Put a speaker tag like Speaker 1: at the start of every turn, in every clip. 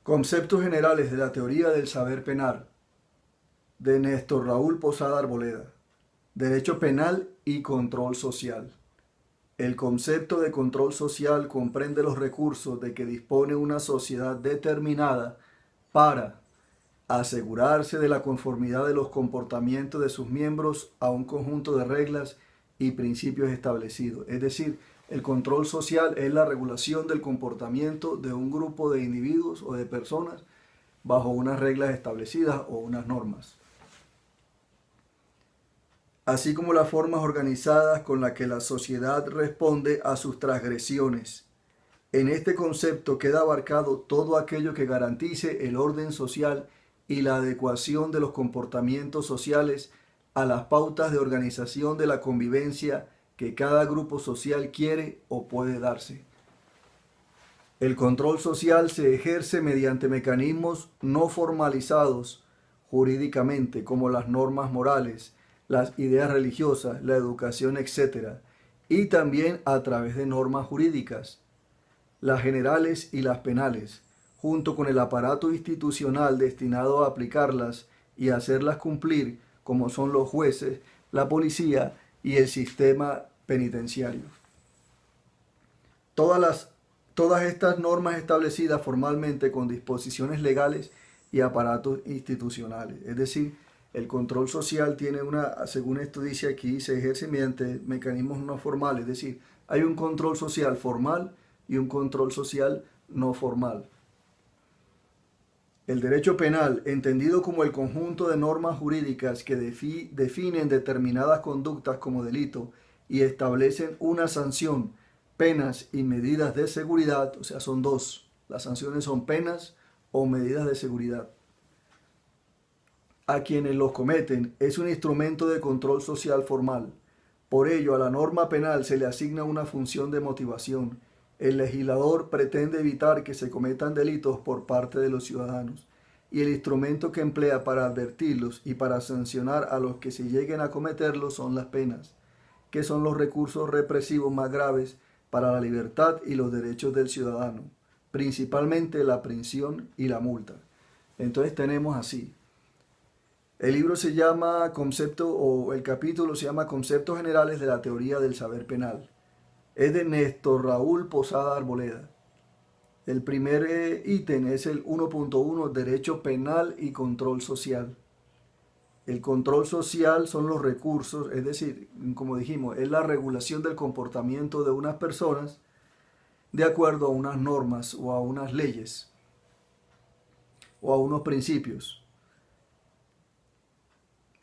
Speaker 1: Conceptos generales de la teoría del saber penal, de Néstor Raúl Posada Arboleda. Derecho penal y control social. El concepto de control social comprende los recursos de que dispone una sociedad determinada para asegurarse de la conformidad de los comportamientos de sus miembros a un conjunto de reglas y principios establecidos. Es decir, el control social es la regulación del comportamiento de un grupo de individuos o de personas bajo unas reglas establecidas o unas normas, así como las formas organizadas con las que la sociedad responde a sus transgresiones. En este concepto queda abarcado todo aquello que garantice el orden social y la adecuación de los comportamientos sociales a las pautas de organización de la convivencia que cada grupo social quiere o puede darse. El control social se ejerce mediante mecanismos no formalizados jurídicamente, como las normas morales, las ideas religiosas, la educación, etc., y también a través de normas jurídicas, las generales y las penales, junto con el aparato institucional destinado a aplicarlas y hacerlas cumplir, como son los jueces, la policía y el sistema penitenciario. Todas estas normas establecidas formalmente con disposiciones legales y aparatos institucionales. Es decir, el control social tiene según esto dice aquí, se ejerce mediante mecanismos no formales. Es decir, hay un control social formal y un control social no formal. El derecho penal, entendido como el conjunto de normas jurídicas que definen determinadas conductas como delito y establecen una sanción, penas y medidas de seguridad, o sea, son dos. Las sanciones son penas o medidas de seguridad. A quienes los cometen es un instrumento de control social formal. Por ello, a la norma penal se le asigna una función de motivación. El legislador pretende evitar que se cometan delitos por parte de los ciudadanos, y el instrumento que emplea para advertirlos y para sancionar a los que se lleguen a cometerlos son las penas, que son los recursos represivos más graves para la libertad y los derechos del ciudadano, principalmente la prisión y la multa. Entonces tenemos así. El libro se llama el capítulo se llama Conceptos Generales de la Teoría del Saber Penal. Es de Néstor Raúl Posada Arboleda. El primer ítem es el 1.1, Derecho Penal y Control Social. El control social son los recursos, es decir, como dijimos, es la regulación del comportamiento de unas personas de acuerdo a unas normas o a unas leyes o a unos principios.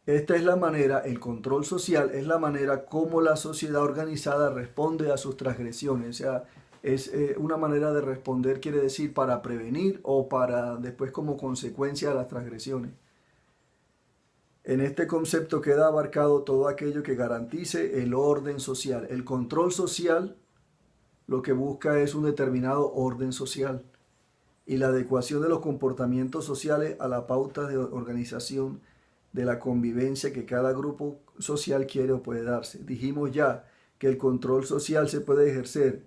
Speaker 1: Esta es la manera, el control social es la manera como la sociedad organizada responde a sus transgresiones. O sea, es una manera de responder, quiere decir, para prevenir o para después como consecuencia de las transgresiones. En este concepto queda abarcado todo aquello que garantice el orden social. El control social lo que busca es un determinado orden social y la adecuación de los comportamientos sociales a la pauta de organización de la convivencia que cada grupo social quiere o puede darse. Dijimos ya que el control social se puede ejercer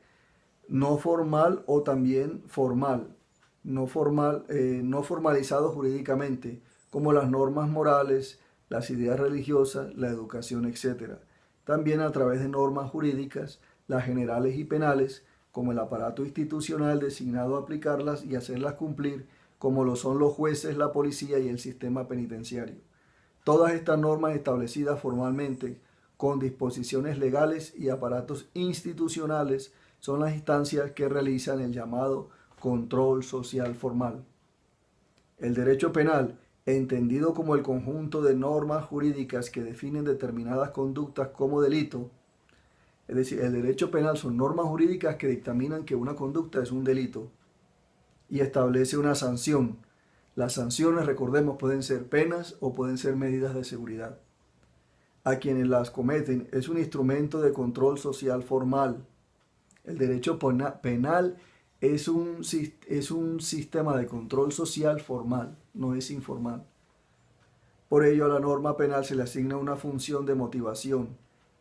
Speaker 1: no formal o también formal, no formalizado jurídicamente, como las normas morales, las ideas religiosas, la educación, etc. También a través de normas jurídicas, las generales y penales, como el aparato institucional designado a aplicarlas y hacerlas cumplir, como lo son los jueces, la policía y el sistema penitenciario. Todas estas normas establecidas formalmente con disposiciones legales y aparatos institucionales son las instancias que realizan el llamado control social formal. El derecho penal, entendido como el conjunto de normas jurídicas que definen determinadas conductas como delito, es decir, el derecho penal son normas jurídicas que dictaminan que una conducta es un delito y establece una sanción. Las sanciones, recordemos, pueden ser penas o pueden ser medidas de seguridad. A quienes las cometen es un instrumento de control social formal. El derecho penal es un sistema de control social formal, no es informal. Por ello, a la norma penal se le asigna una función de motivación.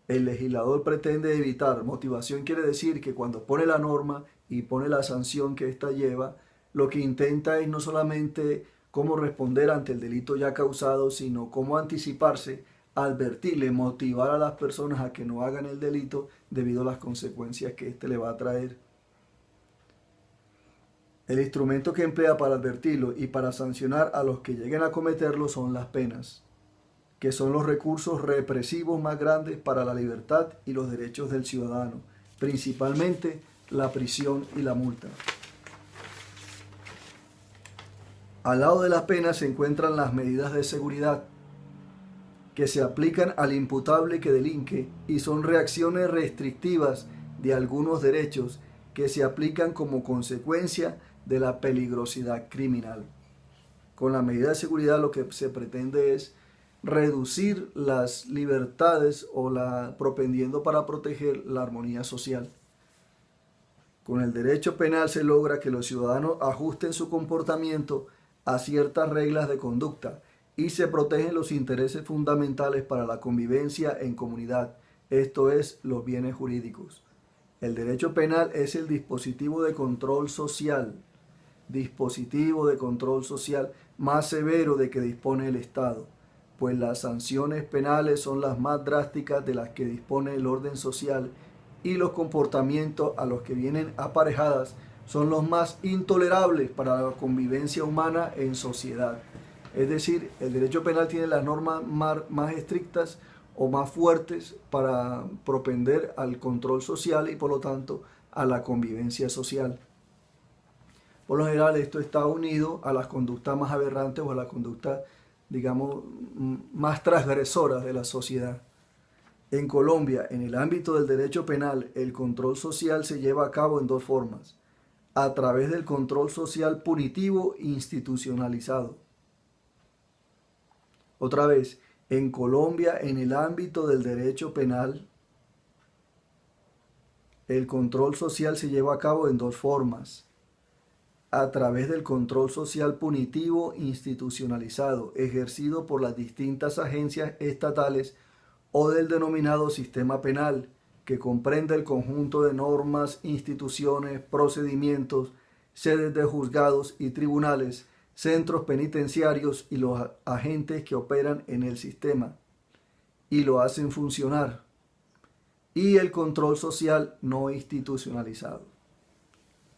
Speaker 1: El legislador pretende evitar, motivación quiere decir que cuando pone la norma y pone la sanción que ésta lleva, lo que intenta es no solamente cómo responder ante el delito ya causado, sino cómo anticiparse, advertirle, motivar a las personas a que no hagan el delito debido a las consecuencias que éste le va a traer. El instrumento que emplea para advertirlo y para sancionar a los que lleguen a cometerlo son las penas, que son los recursos represivos más grandes para la libertad y los derechos del ciudadano, principalmente la prisión y la multa. Al lado de las penas se encuentran las medidas de seguridad, que se aplican al imputable que delinque y son reacciones restrictivas de algunos derechos que se aplican como consecuencia de la peligrosidad criminal. Con la medida de seguridad lo que se pretende es reducir las libertades propendiendo para proteger la armonía social. Con el derecho penal se logra que los ciudadanos ajusten su comportamiento a ciertas reglas de conducta y se protegen los intereses fundamentales para la convivencia en comunidad, esto es, los bienes jurídicos. El derecho penal es el dispositivo de control social más severo de que dispone el Estado, pues las sanciones penales son las más drásticas de las que dispone el orden social y los comportamientos a los que vienen aparejadas son los más intolerables para la convivencia humana en sociedad. Es decir, el derecho penal tiene las normas más estrictas o más fuertes para propender al control social y por lo tanto a la convivencia social. Por lo general esto está unido a las conductas más aberrantes o a las conductas, digamos, más transgresoras de la sociedad. En Colombia, en el ámbito del derecho penal, el control social se lleva a cabo en dos formas: a través del control social punitivo institucionalizado. Otra vez, en Colombia, en el ámbito del derecho penal, el control social se lleva a cabo en dos formas: a través del control social punitivo institucionalizado, ejercido por las distintas agencias estatales, o del denominado sistema penal, que comprende el conjunto de normas, instituciones, procedimientos, sedes de juzgados y tribunales, centros penitenciarios y los agentes que operan en el sistema y lo hacen funcionar, y el control social no institucionalizado.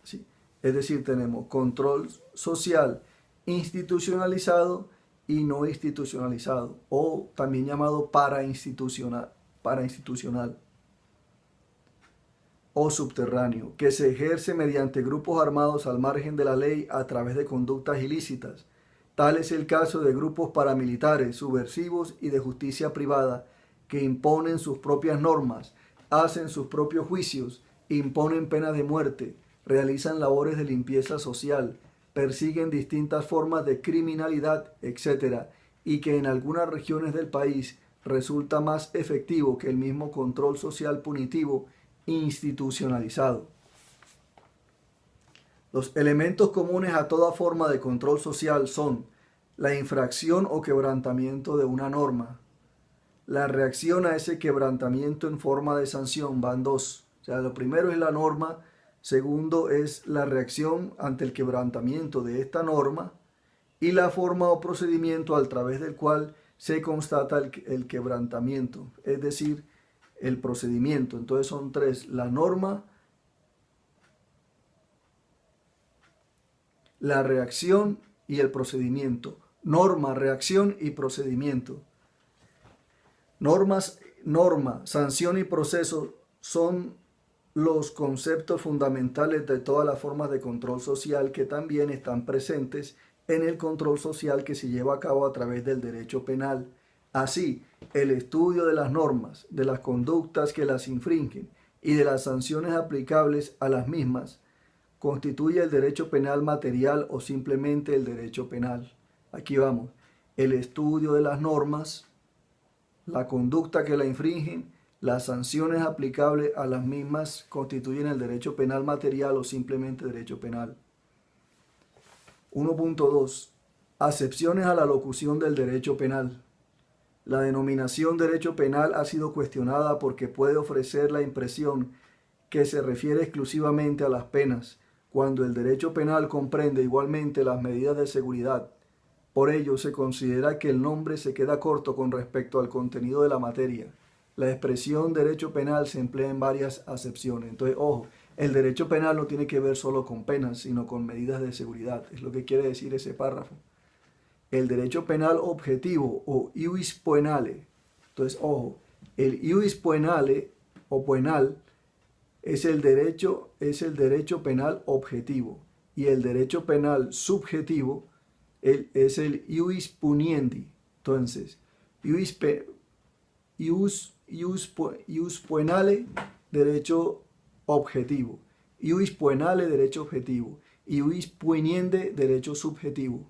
Speaker 1: ¿Sí? Es decir, tenemos control social institucionalizado y no institucionalizado, o también llamado parainstitucional o subterráneo, que se ejerce mediante grupos armados al margen de la ley a través de conductas ilícitas. Tal es el caso de grupos paramilitares, subversivos y de justicia privada, que imponen sus propias normas, hacen sus propios juicios, imponen pena de muerte, realizan labores de limpieza social, persiguen distintas formas de criminalidad, etc., y que en algunas regiones del país resulta más efectivo que el mismo control social punitivo institucionalizado. Los elementos comunes a toda forma de control social son la infracción o quebrantamiento de una norma. La reacción a ese quebrantamiento en forma de sanción van dos. O sea, lo primero es la norma, segundo es la reacción ante el quebrantamiento de esta norma y la forma o procedimiento a través del cual se constata el quebrantamiento, es decir, el procedimiento. Entonces son tres: la norma, la reacción y el procedimiento. Norma, reacción y procedimiento. Norma, sanción y proceso son los conceptos fundamentales de todas las formas de control social que también están presentes en el control social que se lleva a cabo a través del derecho penal. Así, el estudio de las normas, de las conductas que las infringen y de las sanciones aplicables a las mismas constituye el derecho penal material o simplemente el derecho penal. Aquí vamos: el estudio de las normas, la conducta que la infringen, las sanciones aplicables a las mismas constituyen el derecho penal material o simplemente derecho penal. 1.2. Acepciones a la locución del derecho penal. La denominación derecho penal ha sido cuestionada porque puede ofrecer la impresión que se refiere exclusivamente a las penas, cuando el derecho penal comprende igualmente las medidas de seguridad. Por ello, se considera que el nombre se queda corto con respecto al contenido de la materia. La expresión derecho penal se emplea en varias acepciones. Entonces, ojo, el derecho penal no tiene que ver solo con penas, sino con medidas de seguridad. Es lo que quiere decir ese párrafo. El derecho penal objetivo o ius poenale. Entonces, ojo, el ius poenale o penal es el derecho penal objetivo, y el derecho penal subjetivo es el ius puniendi. Entonces, ius poenale, derecho objetivo; ius poenale, derecho objetivo; ius puniende, derecho subjetivo;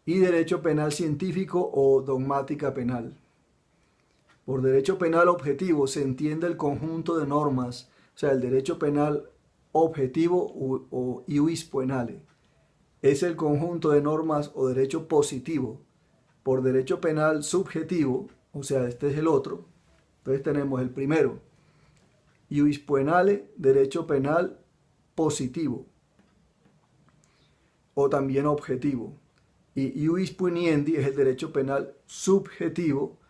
Speaker 1: y derecho penal científico o dogmática penal. Por derecho penal objetivo se entiende el conjunto de normas, o sea, el derecho penal objetivo o ius poenale es el conjunto de normas o derecho positivo. Por derecho penal subjetivo, o sea, este es el otro, entonces tenemos el primero, ius poenale, derecho penal positivo o también objetivo, y ius puniendi es el derecho penal subjetivo.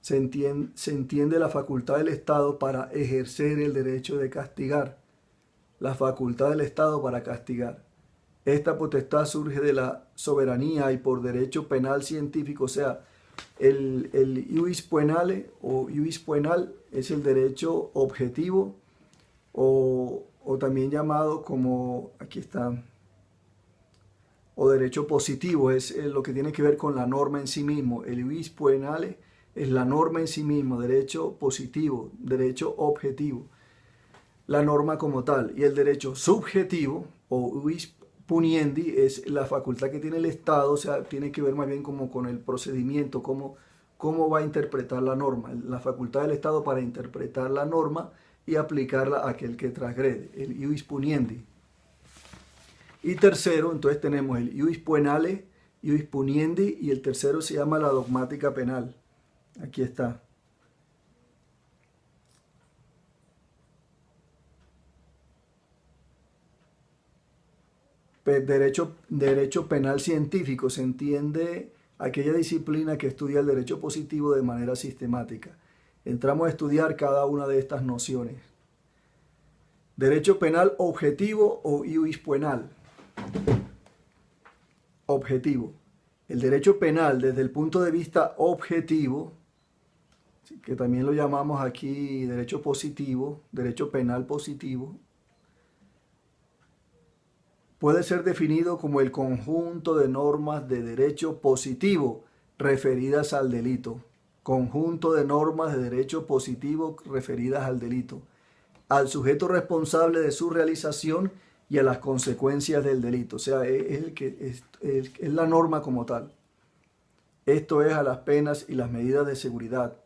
Speaker 1: Se entiende la facultad del Estado para ejercer el derecho de castigar. La facultad del Estado para castigar. Esta potestad surge de la soberanía y por derecho penal científico, o sea, el ius poenale o ius poenal es el derecho objetivo o también llamado como, aquí está, o derecho positivo, es lo que tiene que ver con la norma en sí mismo. El ius poenale es la norma en sí mismo, derecho positivo, derecho objetivo, la norma como tal. Y el derecho subjetivo o ius puniendi es la facultad que tiene el Estado, o sea, tiene que ver más bien como con el procedimiento, cómo va a interpretar la norma, la facultad del Estado para interpretar la norma y aplicarla a aquel que transgrede, el ius puniendi. Y tercero, entonces tenemos el ius poenale, ius puniendi, y el tercero se llama la dogmática penal. Aquí está. Derecho penal científico se entiende aquella disciplina que estudia el derecho positivo de manera sistemática. Entramos a estudiar cada una de estas nociones. Derecho penal objetivo o ius poenal. Objetivo. El derecho penal desde el punto de vista objetivo, que también lo llamamos aquí derecho positivo, derecho penal positivo, puede ser definido como el conjunto de normas de derecho positivo referidas al delito. Conjunto de normas de derecho positivo referidas al delito, al sujeto responsable de su realización y a las consecuencias del delito. O sea, es la norma como tal. Esto es a las penas y las medidas de seguridad.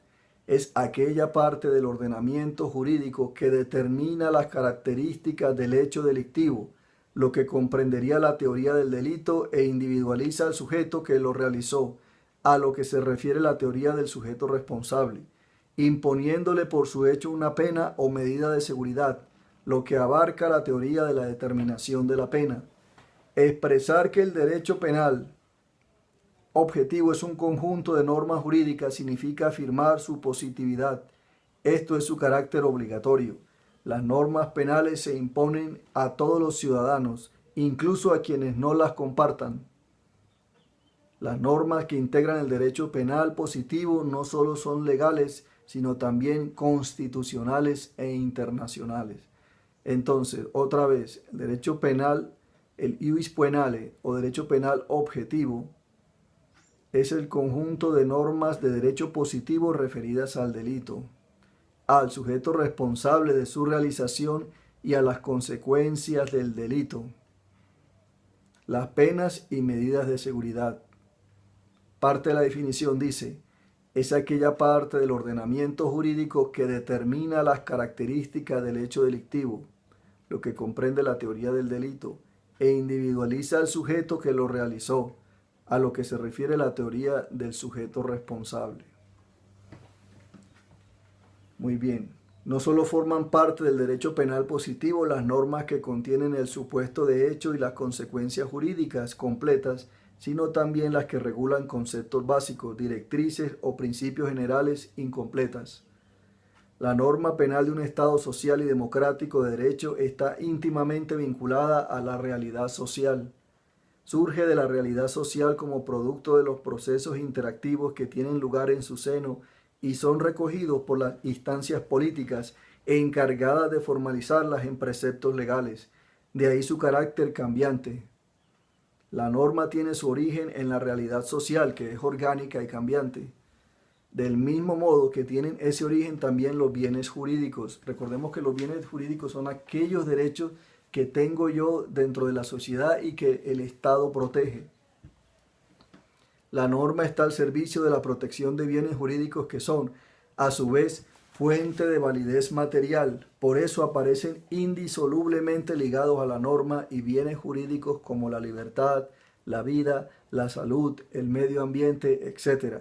Speaker 1: Es aquella parte del ordenamiento jurídico que determina las características del hecho delictivo, lo que comprendería la teoría del delito e individualiza al sujeto que lo realizó, a lo que se refiere la teoría del sujeto responsable, imponiéndole por su hecho una pena o medida de seguridad, lo que abarca la teoría de la determinación de la pena. Expresar que el derecho penal objetivo es un conjunto de normas jurídicas significa afirmar su positividad. Esto es su carácter obligatorio. Las normas penales se imponen a todos los ciudadanos, incluso a quienes no las compartan. Las normas que integran el derecho penal positivo no solo son legales, sino también constitucionales e internacionales. Entonces, otra vez, el derecho penal, el ius poenale o derecho penal objetivo, es el conjunto de normas de derecho positivo referidas al delito, al sujeto responsable de su realización y a las consecuencias del delito, las penas y medidas de seguridad. Parte de la definición dice, es aquella parte del ordenamiento jurídico que determina las características del hecho delictivo, lo que comprende la teoría del delito, e individualiza al sujeto que lo realizó, a lo que se refiere la teoría del sujeto responsable. Muy bien, No solo forman parte del derecho penal positivo las normas que contienen el supuesto de hecho y las consecuencias jurídicas completas, sino también las que regulan conceptos básicos, directrices o principios generales incompletas. La norma penal de un Estado social y democrático de derecho está íntimamente vinculada a la realidad social. Surge de la realidad social como producto de los procesos interactivos que tienen lugar en su seno y son recogidos por las instancias políticas encargadas de formalizarlas en preceptos legales. De ahí su carácter cambiante. La norma tiene su origen en la realidad social, que es orgánica y cambiante. Del mismo modo que tienen ese origen también los bienes jurídicos. Recordemos que los bienes jurídicos son aquellos derechos que tengo yo dentro de la sociedad y que el Estado protege. La norma está al servicio de la protección de bienes jurídicos que son, a su vez, fuente de validez material. Por eso aparecen indisolublemente ligados a la norma y bienes jurídicos como la libertad, la vida, la salud, el medio ambiente, etc.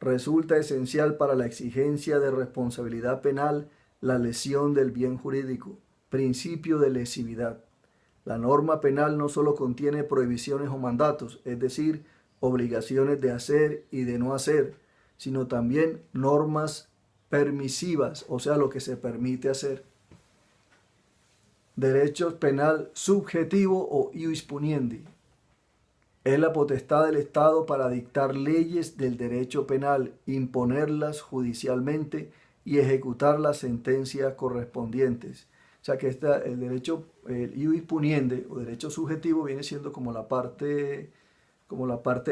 Speaker 1: Resulta esencial para la exigencia de responsabilidad penal la lesión del bien jurídico, principio de lesividad. La norma penal no solo contiene prohibiciones o mandatos, es decir, obligaciones de hacer y de no hacer, sino también normas permisivas, o sea, lo que se permite hacer. Derecho penal subjetivo o ius puniendi. Es la potestad del Estado para dictar leyes del derecho penal, imponerlas judicialmente y ejecutar las sentencias correspondientes. O sea que el derecho, el ius puniendi o derecho subjetivo viene siendo como la parte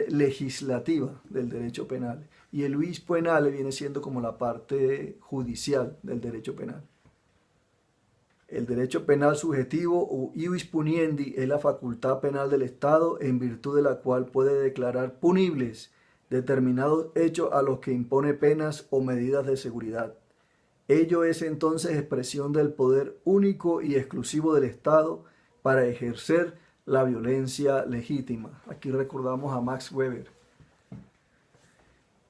Speaker 1: legislativa del derecho penal. Y el ius penale viene siendo como la parte judicial del derecho penal. El derecho penal subjetivo o ius puniendi es la facultad penal del Estado en virtud de la cual puede declarar punibles determinados hechos a los que impone penas o medidas de seguridad. Ello es entonces expresión del poder único y exclusivo del Estado para ejercer la violencia legítima. Aquí recordamos a Max Weber.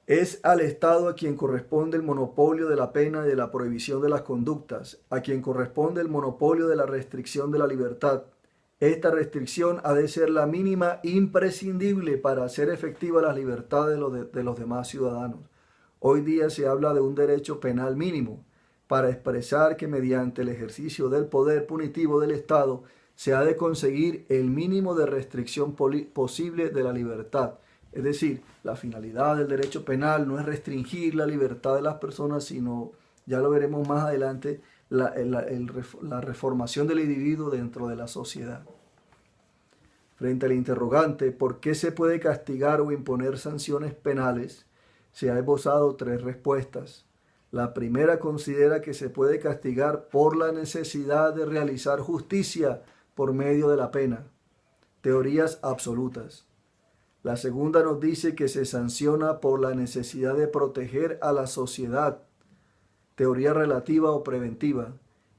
Speaker 1: Es al Estado a quien corresponde el monopolio de la pena y de la prohibición de las conductas, a quien corresponde el monopolio de la restricción de la libertad. Esta restricción ha de ser la mínima imprescindible para hacer efectiva las libertades de los demás ciudadanos. Hoy día se habla de un derecho penal mínimo, para expresar que mediante el ejercicio del poder punitivo del Estado se ha de conseguir el mínimo de restricción posible de la libertad. Es decir, la finalidad del derecho penal no es restringir la libertad de las personas, sino, ya lo veremos más adelante, la reformación del individuo dentro de la sociedad. Frente al interrogante, ¿por qué se puede castigar o imponer sanciones penales? Se ha esbozado tres respuestas. La primera considera que se puede castigar por la necesidad de realizar justicia por medio de la pena. Teorías absolutas. La segunda nos dice que se sanciona por la necesidad de proteger a la sociedad, teoría relativa o preventiva.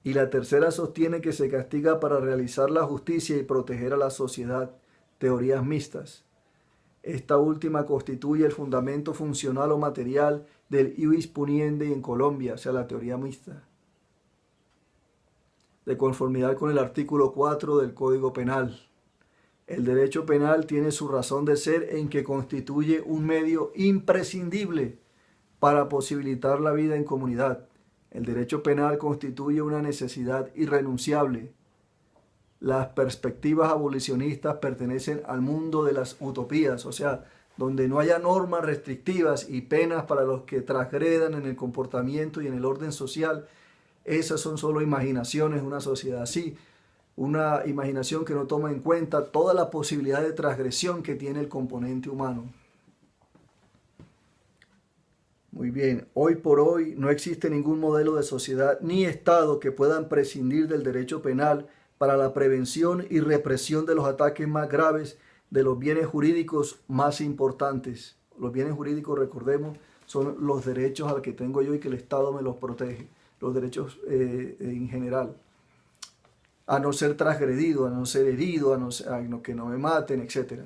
Speaker 1: Y la tercera sostiene que se castiga para realizar la justicia y proteger a la sociedad, teorías mixtas. Esta última constituye el fundamento funcional o material del ius puniendi en Colombia, o sea, la teoría mixta. De conformidad con el artículo 4 del Código Penal. El derecho penal tiene su razón de ser en que constituye un medio imprescindible para posibilitar la vida en comunidad. El derecho penal constituye una necesidad irrenunciable. Las perspectivas abolicionistas pertenecen al mundo de las utopías, o sea, donde no haya normas restrictivas y penas para los que transgredan en el comportamiento y en el orden social. Esas son solo imaginaciones de una sociedad así. Una imaginación que no toma en cuenta toda la posibilidad de transgresión que tiene el componente humano. Muy bien, hoy por hoy no existe ningún modelo de sociedad ni Estado que puedan prescindir del derecho penal para la prevención y represión de los ataques más graves de los bienes jurídicos más importantes. Los bienes jurídicos, recordemos, son los derechos al que tengo yo y que el Estado me los protege, los derechos en general. A no ser transgredido, a no ser herido, a que no me maten, etc.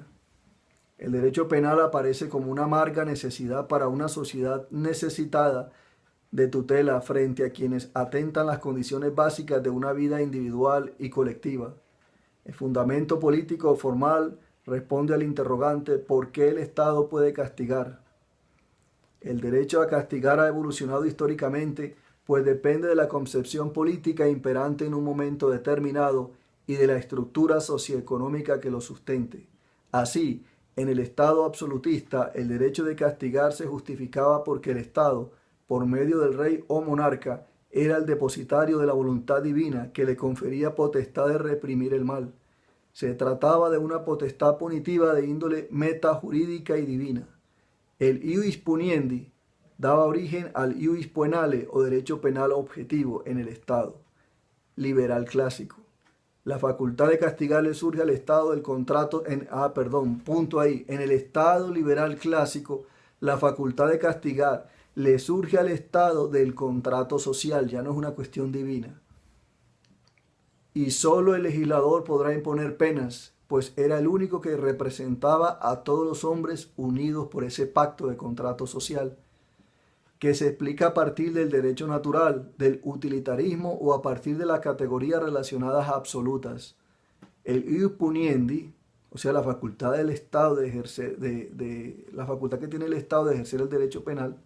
Speaker 1: El derecho penal aparece como una amarga necesidad para una sociedad necesitada de tutela frente a quienes atentan las condiciones básicas de una vida individual y colectiva. El fundamento político formal responde al interrogante ¿por qué el Estado puede castigar? El derecho a castigar ha evolucionado históricamente, pues depende de la concepción política imperante en un momento determinado y de la estructura socioeconómica que lo sustente. Así, en el Estado absolutista, el derecho de castigar se justificaba porque el Estado, por medio del rey o monarca, era el depositario de la voluntad divina que le confería potestad de reprimir el mal. Se trataba de una potestad punitiva de índole metajurídica y divina. El ius puniendi daba origen al ius poenale o derecho penal objetivo en el Estado liberal clásico. La facultad de castigar le surge al Estado del contrato en el Estado liberal clásico, la facultad de castigar le surge al Estado del contrato social, ya no es una cuestión divina. Y solo el legislador podrá imponer penas, pues era el único que representaba a todos los hombres unidos por ese pacto de contrato social, que se explica a partir del derecho natural, del utilitarismo o a partir de las categorías relacionadas absolutas. El ius puniendi, o sea, la facultad del Estado de ejercer, la facultad que tiene el Estado de ejercer el derecho penal,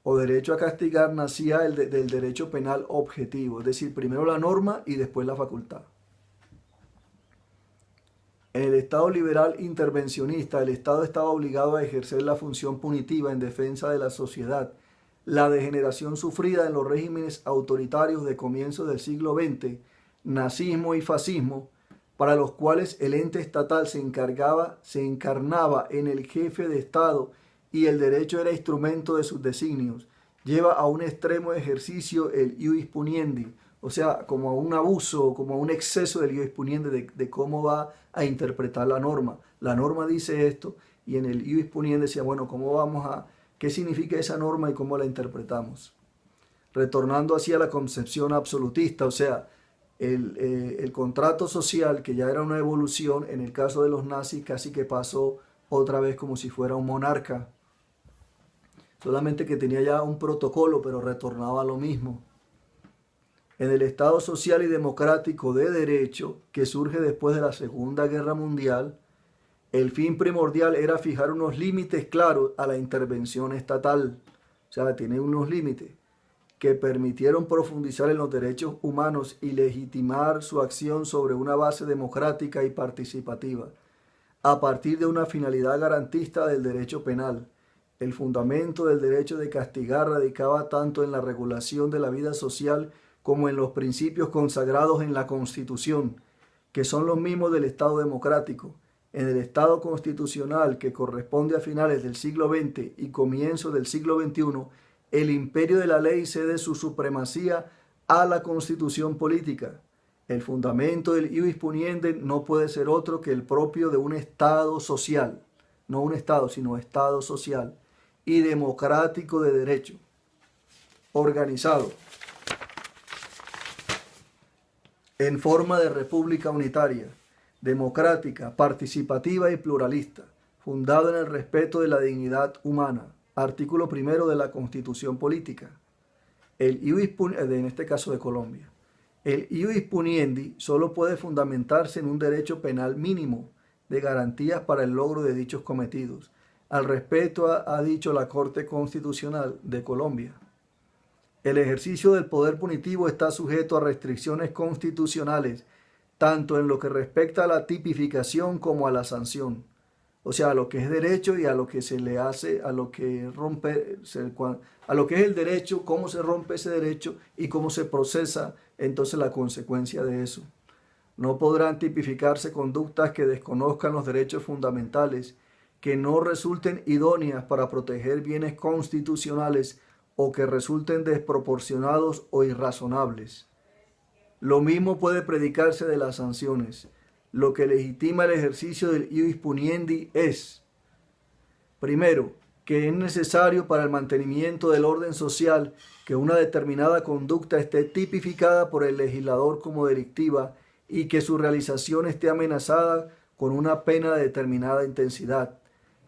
Speaker 1: o derecho a castigar, nacía del derecho penal objetivo, es decir, primero la norma y después la facultad. En el Estado liberal intervencionista, el Estado estaba obligado a ejercer la función punitiva en defensa de la sociedad. La degeneración sufrida en los regímenes autoritarios de comienzos del siglo XX, nazismo y fascismo, para los cuales el ente estatal se encarnaba en el jefe de Estado y el derecho era instrumento de sus designios, lleva a un extremo ejercicio el ius puniendi, o sea, como a un abuso, como a un exceso del ius puniendi de cómo va a interpretar la norma. La norma dice esto y en el ius puniendi decía, bueno, ¿qué significa esa norma y cómo la interpretamos? Retornando así a la concepción absolutista, o sea, el contrato social, que ya era una evolución, en el caso de los nazis casi que pasó otra vez como si fuera un monarca, solamente que tenía ya un protocolo, pero retornaba a lo mismo. En el Estado social y democrático de derecho, que surge después de la Segunda Guerra Mundial, el fin primordial era fijar unos límites claros a la intervención estatal, o sea, tiene unos límites que permitieron profundizar en los derechos humanos y legitimar su acción sobre una base democrática y participativa, a partir de una finalidad garantista del derecho penal. El fundamento del derecho de castigar radicaba tanto en la regulación de la vida social como en los principios consagrados en la Constitución, que son los mismos del Estado democrático. En el Estado constitucional, que corresponde a finales del siglo XX y comienzos del siglo XXI, el imperio de la ley cede su supremacía a la Constitución política. El fundamento del ius puniendi no puede ser otro que el propio de un Estado social, no un Estado, sino Estado social y democrático de derecho, organizado en forma de república unitaria, democrática, participativa y pluralista, fundado en el respeto de la dignidad humana. Artículo 1 de la Constitución Política. En este caso de Colombia. El ius puniendi solo puede fundamentarse en un derecho penal mínimo de garantías para el logro de dichos cometidos. Al respecto ha dicho la Corte Constitucional de Colombia. El ejercicio del poder punitivo está sujeto a restricciones constitucionales, tanto en lo que respecta a la tipificación como a la sanción. O sea, a lo que es derecho y a lo que se le hace, a lo que es el derecho, cómo se rompe ese derecho y cómo se procesa entonces la consecuencia de eso. No podrán tipificarse conductas que desconozcan los derechos fundamentales, que no resulten idóneas para proteger bienes constitucionales o que resulten desproporcionados o irrazonables. Lo mismo puede predicarse de las sanciones. Lo que legitima el ejercicio del ius puniendi es, primero, que es necesario para el mantenimiento del orden social que una determinada conducta esté tipificada por el legislador como delictiva y que su realización esté amenazada con una pena de determinada intensidad.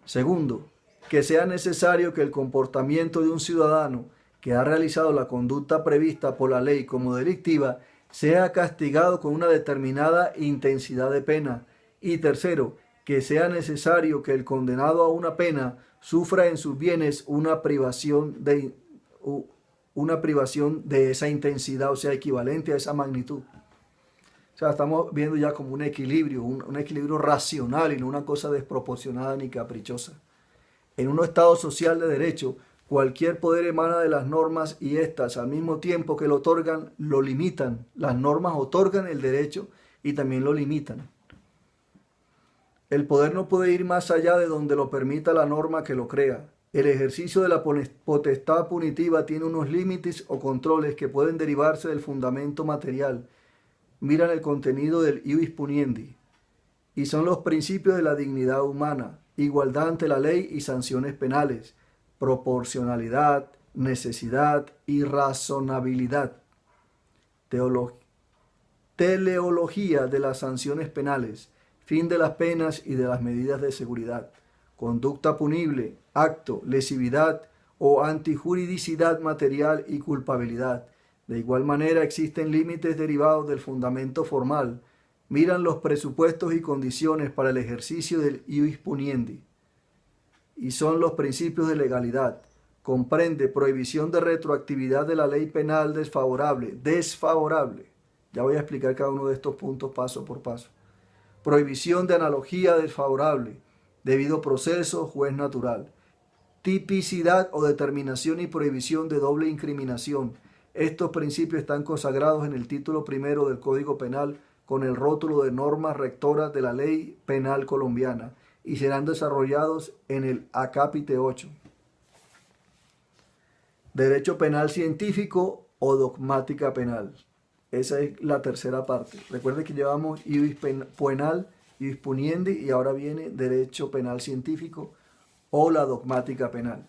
Speaker 1: Segundo, que sea necesario que el comportamiento de un ciudadano que ha realizado la conducta prevista por la ley como delictiva sea castigado con una determinada intensidad de pena. Y tercero, que sea necesario que el condenado a una pena sufra en sus bienes una privación de esa intensidad, o sea, equivalente a esa magnitud. O sea, estamos viendo ya como un equilibrio, un equilibrio racional y no una cosa desproporcionada ni caprichosa. En un Estado social de derecho, cualquier poder emana de las normas y éstas, al mismo tiempo que lo otorgan, lo limitan. Las normas otorgan el derecho y también lo limitan. El poder no puede ir más allá de donde lo permita la norma que lo crea. El ejercicio de la potestad punitiva tiene unos límites o controles que pueden derivarse del fundamento material. Miran el contenido del ius puniendi. Y son los principios de la dignidad humana, igualdad ante la ley y sanciones penales, proporcionalidad, necesidad y razonabilidad. Teleología de las sanciones penales, fin de las penas y de las medidas de seguridad, conducta punible, acto, lesividad o antijuridicidad material y culpabilidad. De igual manera existen límites derivados del fundamento formal. Miran los presupuestos y condiciones para el ejercicio del ius puniendi. Y son los principios de legalidad. Comprende prohibición de retroactividad de la ley penal desfavorable. Ya voy a explicar cada uno de estos puntos paso por paso. Prohibición de analogía desfavorable. Debido proceso, juez natural. Tipicidad o determinación y prohibición de doble incriminación. Estos principios están consagrados en el título primero del Código Penal con el rótulo de normas rectoras de la Ley Penal colombiana y serán desarrollados en el acápite 8. Derecho penal científico o dogmática penal. Esa es la tercera parte. Recuerden que llevamos ius penal, ius puniendi y ahora viene derecho penal científico o la dogmática penal.